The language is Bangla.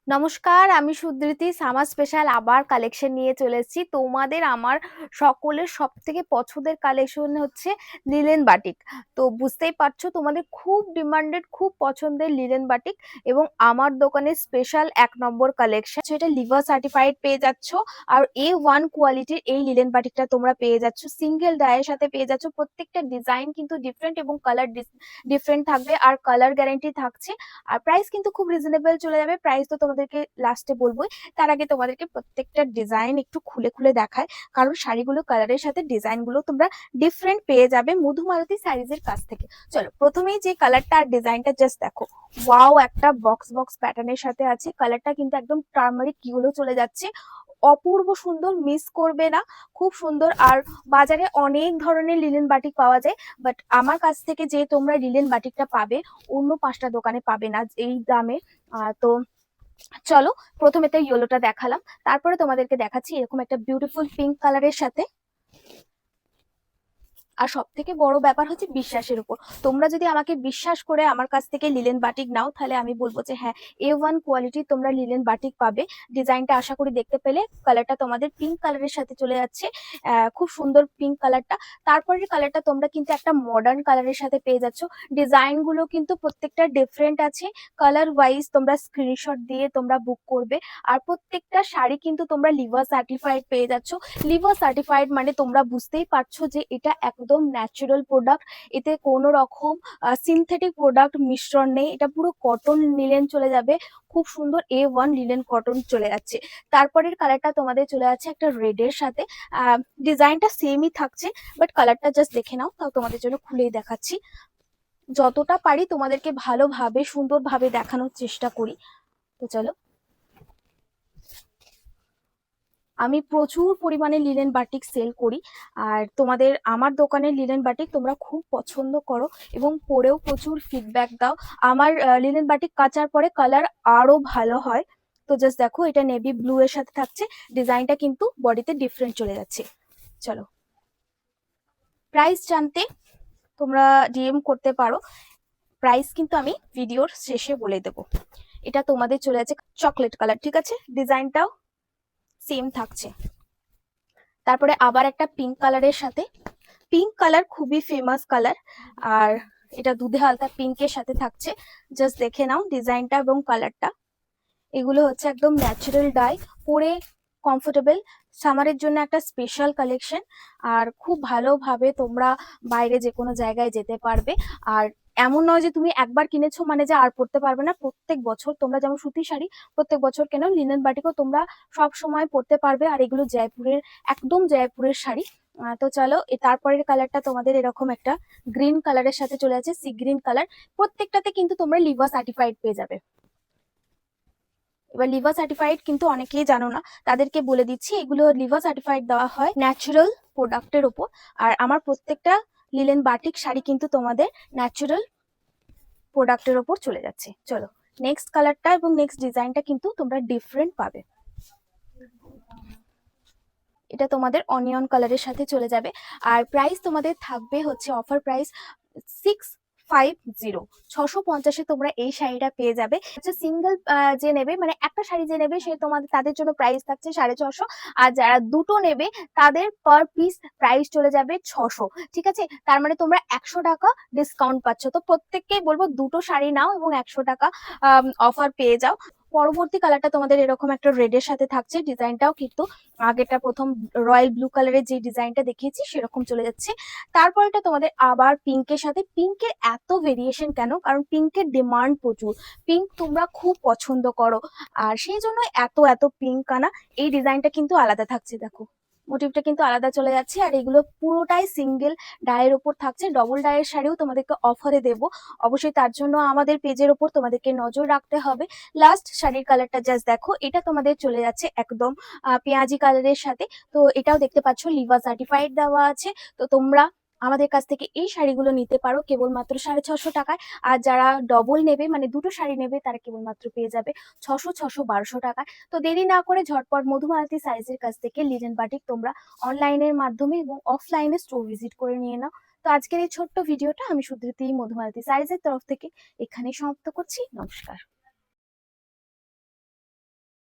নমস্কার, আমি সুধৃতি সামার স্পেশাল আবার কালেকশন নিয়ে চলে এসেছি। তোমাদের আমার সকলের সব থেকে পছন্দের কালেকশন হচ্ছে লিলেন বাটিক। তো বুঝতেই পারছো তোমাদের খুব ডিমান্ডেড, খুব পছন্দের লিলেন বাটিক এবং আমার দোকানের স্পেশাল 1 নম্বর কালেকশন। সেটা লিভার সার্টিফাইড পেয়ে যাচ্ছ। আর A1 কোয়ালিটির এই লিলেন বাটিকটা তোমরা পেয়ে যাচ্ছ, সিঙ্গেল ডায়ের সাথে পেয়ে যাচ্ছ। প্রত্যেকটা ডিজাইন কিন্তু ডিফারেন্ট এবং কালার ডিফারেন্ট থাকবে, আর কালার গ্যারান্টি থাকছে। আর প্রাইস কিন্তু খুব রিজনেবল চলে যাবে। প্রাইস তো তোমাদেরকে লাস্টে বলবোই, তার আগে তোমাদেরকে প্রত্যেকটা ডিজাইন একটু খুলে খুলে দেখায়, কারণ শাড়িগুলো কালারের সাথে ডিজাইন গুলো তোমরা ডিফারেন্ট পেয়ে যাবে মধুমালতী শাড়িজের কাছ থেকে। চলো প্রথমেই যে কালারটা আর ডিজাইনটা জাস্ট দেখো। ওয়াও, একটা বক্স বক্স প্যাটার্নের সাথে আছে। কালারটা কিন্তু একদম টার্মারিক ইয়েলো চলে যাচ্ছে, অপূর্ব সুন্দর, মিস করবে না, খুব সুন্দর। আর বাজারে অনেক ধরনের লিনেন বাটিক পাওয়া যায়, বাট আমার কাছ থেকে যে তোমরা লিনেন বাটিকটা পাবে অন্য 5টা দোকানে পাবে না এই দামে। তো চলো, প্রথমে তো ইয়েলোটা দেখালাম, তারপরে তোমাদেরকে দেখাচ্ছি এরকম একটা বিউটিফুল পিঙ্ক কালারের সাথে। আর সব থেকে বড় ব্যাপার হচ্ছে বিশ্বাসের উপর। তোমরা যদি আমাকে বিশ্বাস করে আমার কাছ থেকে লিলেন বাটিক নাও, তাহলে আমি বলবো যে হ্যাঁ, A1 কোয়ালিটির তোমরা লিলেন বাটিক পাবে। ডিজাইনটা আশা করি দেখতে পেলে। কালারটা তোমাদের পিঙ্ক কালারের সাথে চলে যাচ্ছে, খুব সুন্দর পিঙ্ক কালারটা। তারপরের কালারটা তোমরা কিন্তু একটা মডার্ন কালারের সাথে পেয়ে যাচ্ছ। ডিজাইন গুলো কিন্তু প্রত্যেকটা ডিফারেন্ট আছে। কালার ওয়াইজ তোমরা স্ক্রিনশট দিয়ে তোমরা বুক করবে। আর প্রত্যেকটা শাড়ি কিন্তু তোমরা লিভার সার্টিফাইড পেয়ে যাচ্ছ। লিভার সার্টিফাইড মানে তোমরা বুঝতেই পারছো যে এটা একদম ন্যাচারাল প্রোডাক্ট। এতে কোনো রকম সিনথেটিক প্রোডাক্ট মিশ্রণ নেই। এটা পুরো কটন লিলেন চলে যাবে, খুব সুন্দর A1 লিলেন কটন চলে যাচ্ছে। তারপরের কালারটা তোমাদের চলে যাচ্ছে একটা রেড এর সাথে। ডিজাইনটা সেমই থাকছে, বাট কালারটা জাস্ট দেখে নাও, তাও তোমাদের জন্য খুলেই দেখাচ্ছি। যতটা পারি তোমাদেরকে ভালোভাবে সুন্দরভাবে দেখানোর চেষ্টা করি। তো চলো, আমি প্রচুর পরিমাণে লিনেন বাটিক সেল করি। আর তোমাদের আমার দোকানের লিনেন বাটিক তোমরা খুব পছন্দ করো এবং পরেও প্রচুর ফিডব্যাক দাও। আমার লিনেন বাটিক কাচার পরে কালার আরো ভালো হয়। তো জাস্ট দেখো, এটা নেভি ব্লু এর সাথে থাকছে। ডিজাইনটা কিন্তু বডিতে ডিফারেন্ট চলে যাচ্ছে। চলো, প্রাইস জানতে তোমরা ডিএম করতে পারো। প্রাইস কিন্তু আমি ভিডিওর শেষে বলে দেবো। এটা তোমাদের চলে যাচ্ছে চকলেট কালার, ঠিক আছে? ডিজাইনটাও সেম থাকছে। তারপরে আবার একটা পিঙ্ক কালারের সাথে। পিঙ্ক কালার খুবই ফেমাস কালার, আর এটা দুধে হালকা পিঙ্কের সাথে থাকছে। জাস্ট দেখে নাও ডিজাইনটা এবং কালারটা। এগুলো হচ্ছে একদম ন্যাচারাল ডাই, পরে কমফোর্টেবল। সামারের জন্য একটা স্পেশাল কালেকশন। আর খুব ভালোভাবে তোমরা বাইরে যে কোনো জায়গায় যেতে পারবে। আর এমন নয় যে তুমি একবার কিনেছো মানে যে আর পরতে পারবে না। প্রত্যেক বছর তোমরা যেমন সুতি শাড়ি প্রত্যেক বছর কেন, লিনেন বাটিকও তোমরা সব সময় পরতে পারবে। আর এগুলো জয়পুরের, একদম জয়পুরের শাড়ি। তো চলো, তারপরের কালারটা তোমাদের এরকম একটা গ্রিন কালারের সাথে চলে আছে, সি গ্রিন কালার। প্রত্যেকটাতে কিন্তু তোমরা লিভার সার্টিফাইড পেয়ে যাবে। এবার লিভার সার্টিফাইড কিন্তু অনেকেই জানো না, তাদেরকে বলে দিচ্ছি, এগুলো লিভার সার্টিফাইড দেওয়া হয় ন্যাচারাল প্রোডাক্টের ওপর। আর আমার প্রত্যেকটা লিলেন বাটিক শাড়ি কিন্তু তোমাদের ন্যাচারাল প্রোডাক্টের ওপর চলে যাচ্ছে। চলো, নেক্সট কালারটা এবং নেক্সট ডিজাইনটা কিন্তু তোমরা ডিফারেন্ট পাবে। এটা তোমাদের অনিয়ন কালারের সাথে চলে যাবে। আর প্রাইস তোমাদের থাকবে হচ্ছে অফার প্রাইস 650। 650-এ তোমরা এই শাড়িটা পেয়ে যাবে। আচ্ছা, সিঙ্গেল যে নেবে, মানে একটা শাড়ি যে নেবে, সে তোমাদের তাদের জন্য প্রাইস থাকছে 650। আর যারা দুটো নেবে তাদের পার পিস প্রাইস চলে যাবে 600। ঠিক আছে, তার মানে তোমরা 100 টাকা ডিসকাউন্ট পাচ্ছ। তো প্রত্যেককেই বলবো দুটো শাড়ি নাও এবং 100 টাকা অফার পেয়ে যাও। পরবর্তী কালারটা তোমাদের এরকম একটা রেড এর সাথে থাকছে। ডিজাইনটাও কিন্তু আগেটা প্রথম রয়্যাল ব্লু কালারের যে ডিজাইনটা দেখিয়েছি সেরকম চলে যাচ্ছে। তারপরটা তোমাদের আবার পিঙ্কের সাথে। পিঙ্কের এত ভেরিয়েশন কেন? কারণ পিঙ্কের ডিমান্ড প্রচুর, পিঙ্ক তোমরা খুব পছন্দ করো, আর সেই জন্য এত এত পিঙ্ক আনা। এই ডিজাইনটা কিন্তু আলাদা থাকছে, দেখো মোটিভটা কিন্তু আলাদা চলে যাচ্ছে। আর এগুলো পুরোটাই সিঙ্গেল ডায়ের উপর থাকছে। ডবল ডায়ের শাড়িও তোমাদেরকে অফারে দেবো, অবশ্যই তার জন্য আমাদের পেজের উপর তোমাদেরকে নজর রাখতে হবে। লাস্ট শাড়ির কালারটা জাস্ট দেখো, এটা তোমাদের চলে যাচ্ছে একদম পেঁয়াজি কালারের সাথে। তো এটাও দেখতে পাচ্ছ লিভার সার্টিফাইড দেওয়া আছে। তো তোমরা আমাদের কাছ থেকে এই শাড়িগুলো নিতে পারো কেবলমাত্র 650 টাকায়। আর যারা ডবল নেবে, মানে দুটো শাড়ি নেবে, তারা কেবলমাত্র পেয়ে যাবে 600, 600, 1200 টাকায়। তো দেরি না করে ঝটপট মধুমালতী সাইজের কাছ থেকে লিনেন বাটিক তোমরা অনলাইনের মাধ্যমে এবং অফলাইনে স্টোর ভিজিট করে নিয়ে নাও। তো আজকের এই ছোট্ট ভিডিওটা আমি সুধৃতি মধুমালতী সাইজের তরফ থেকে এখানেই সমাপ্ত করছি। নমস্কার।